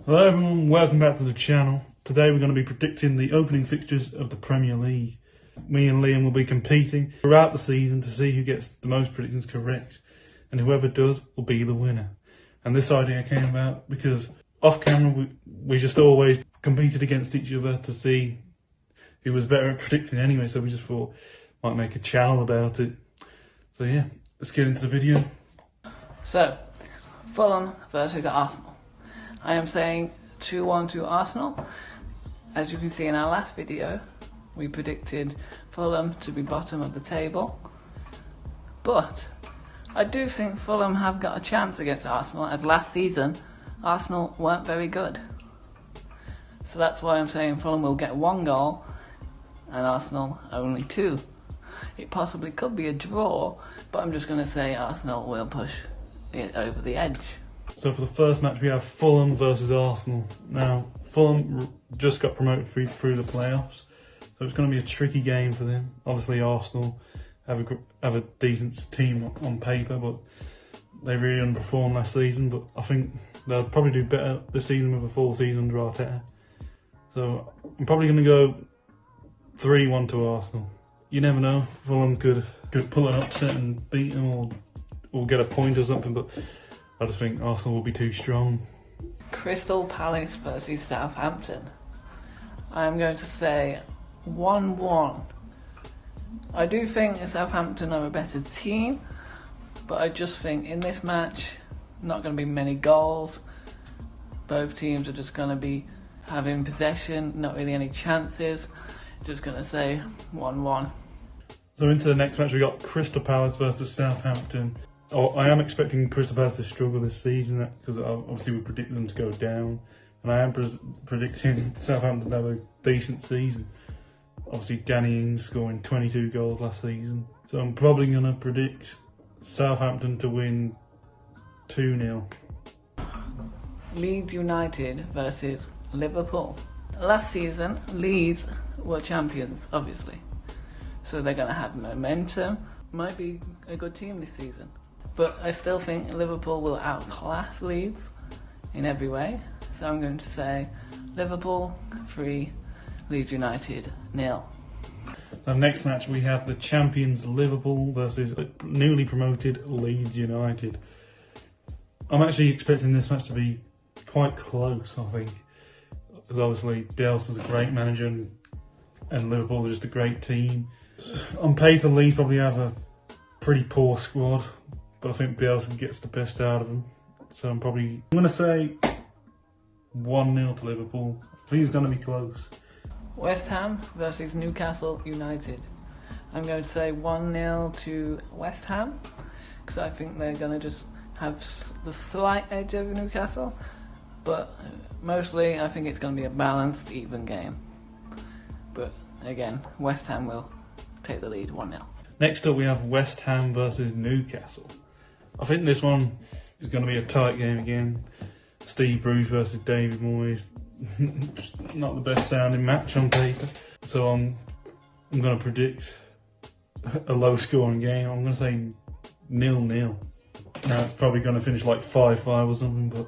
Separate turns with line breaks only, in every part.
Hello everyone, welcome back to the channel. Today we're going to be predicting the opening fixtures of the Premier League. Me and Liam will be competing throughout the season to see who gets the most predictions correct, and whoever does will be the winner. And this idea came about because off camera we just always competed against each other to see who was better at predicting anyway, so we just thought might make a channel about it. So yeah, let's get into the video.
So, Fulham versus Arsenal. I am saying 2-1 to Arsenal. As you can see in our last video, we predicted Fulham to be bottom of the table. But I do think Fulham have got a chance against Arsenal, as last season Arsenal weren't very good. So that's why I'm saying Fulham will get 1 goal and Arsenal only 2. It possibly could be a draw, but I'm just going to say Arsenal will push it over the edge.
So for the first match we have Fulham versus Arsenal. Now Fulham just got promoted through the playoffs, so it's going to be a tricky game for them. Obviously Arsenal have a decent team on paper, but they really underperformed last season. But I think they'll probably do better this season with a full season under Arteta. So I'm probably going to go 3-1 to Arsenal. You never know, Fulham could pull an upset and beat them or get a point or something, but I just think Arsenal will be too strong.
Crystal Palace versus Southampton. I'm going to say 1-1. I do think Southampton are a better team, but I just think in this match, not going to be many goals. Both teams are just going to be having possession, not really any chances. Just going to say 1-1.
So into the next match we got Crystal Palace versus Southampton. I am expecting Crystal Palace to struggle this season because obviously we predict them to go down, and I am predicting Southampton to have a decent season. Obviously Danny Ings scoring 22 goals last season, so I'm probably going to predict Southampton to win 2-0.
Leeds United versus Liverpool. Last season Leeds were champions, obviously, so they're going to have momentum. Might be a good team this season. But I still think Liverpool will outclass Leeds in every way. So I'm going to say Liverpool 3, Leeds United 0.
So next match we have the champions Liverpool versus newly promoted Leeds United. I'm actually expecting this match to be quite close, I think. Because obviously Bielsa's a great manager and Liverpool are just a great team. On paper Leeds probably have a pretty poor squad, but I think Bielsa gets the best out of them. So I'm going to say 1-0 to Liverpool. I think it's going to be close.
West Ham versus Newcastle United. I'm going to say 1-0 to West Ham, because I think they're going to just have the slight edge over Newcastle. But mostly I think it's going to be a balanced, even game. But again, West Ham will take the lead 1-0.
Next up we have West Ham versus Newcastle. I think this one is going to be a tight game again. Steve Bruce versus David Moyes. Not the best sounding match on paper. So I'm going to predict a low scoring game. I'm going to say 0-0. Now it's probably going to finish like 5-5 or something, but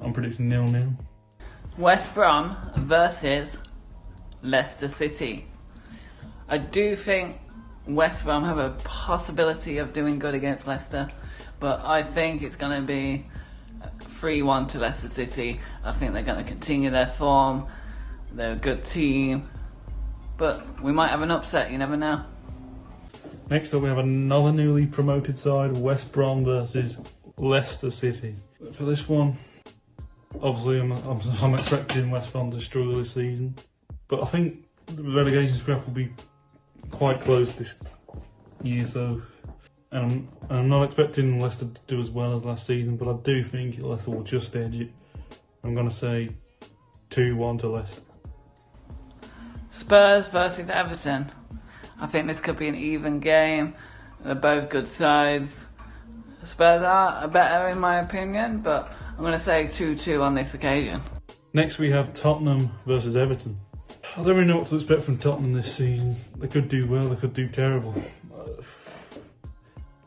I'm predicting 0-0.
West Brom versus Leicester City. I do think West Brom have a possibility of doing good against Leicester, but I think it's going to be 3-1 to Leicester City. I think they're going to continue their form. They're a good team, but we might have an upset, you never know.
Next up we have another newly promoted side, West Brom versus Leicester City. For this one, obviously I'm expecting West Brom to struggle this season, but I think the relegation scrap will be quite close this year, so and I'm not expecting Leicester to do as well as last season, but I do think Leicester will just edge it. I'm going to say 2-1 to Leicester.
Spurs versus Everton. I think this could be an even game. They're both good sides. Spurs are better in my opinion, but I'm going to say 2-2 on this occasion.
Next we have Tottenham versus Everton. I don't really know what to expect from Tottenham this season. They could do well, they could do terrible.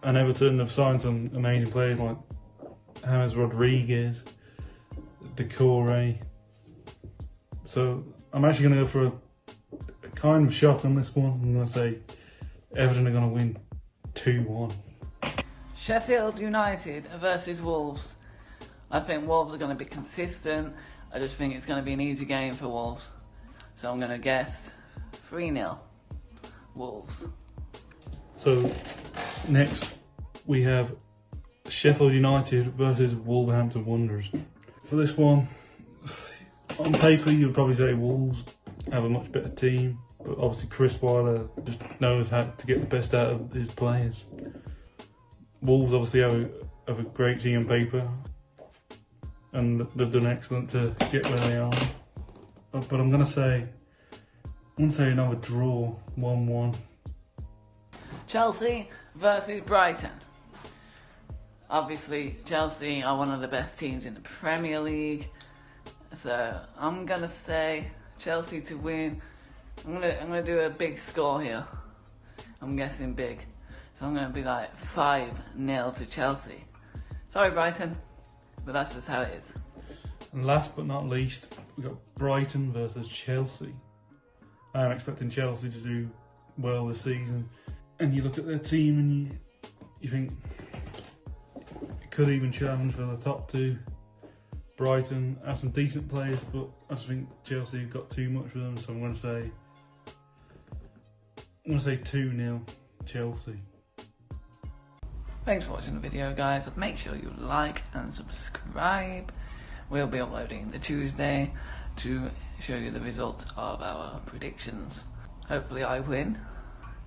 And Everton have signed some amazing players like James Rodriguez, Decore, So I'm actually going to go for a kind of shock on this one. I'm going to say Everton are going to win 2-1.
Sheffield United versus Wolves. I think Wolves are going to be consistent. I just think it's going to be an easy game for Wolves. So I'm going to guess 3-0 Wolves.
So next we have Sheffield United versus Wolverhampton Wanderers. For this one, on paper you'd probably say Wolves have a much better team, but obviously Chris Wilder just knows how to get the best out of his players. Wolves obviously have a great team on paper, and they've done excellent to get where they are. But I'm going to say another draw, 1-1.
Chelsea versus Brighton. Obviously, Chelsea are one of the best teams in the Premier League, so I'm gonna say Chelsea to win. I'm gonna do a big score here. I'm guessing big, so I'm gonna be like 5-0 to Chelsea. Sorry, Brighton, but that's just how it is.
And last but not least, we've got Brighton versus Chelsea. I'm expecting Chelsea to do well this season, and you look at their team and you think it could even challenge for the top two. Brighton have some decent players, but I just think Chelsea have got too much for them, so I'm going to say 2-0 Chelsea.
Thanks for watching the video, guys. Make sure you like and subscribe. We'll be uploading the Tuesday to show you the results of our predictions. Hopefully I win,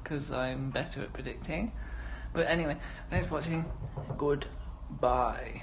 because I'm better at predicting. But anyway, thanks for watching. Goodbye.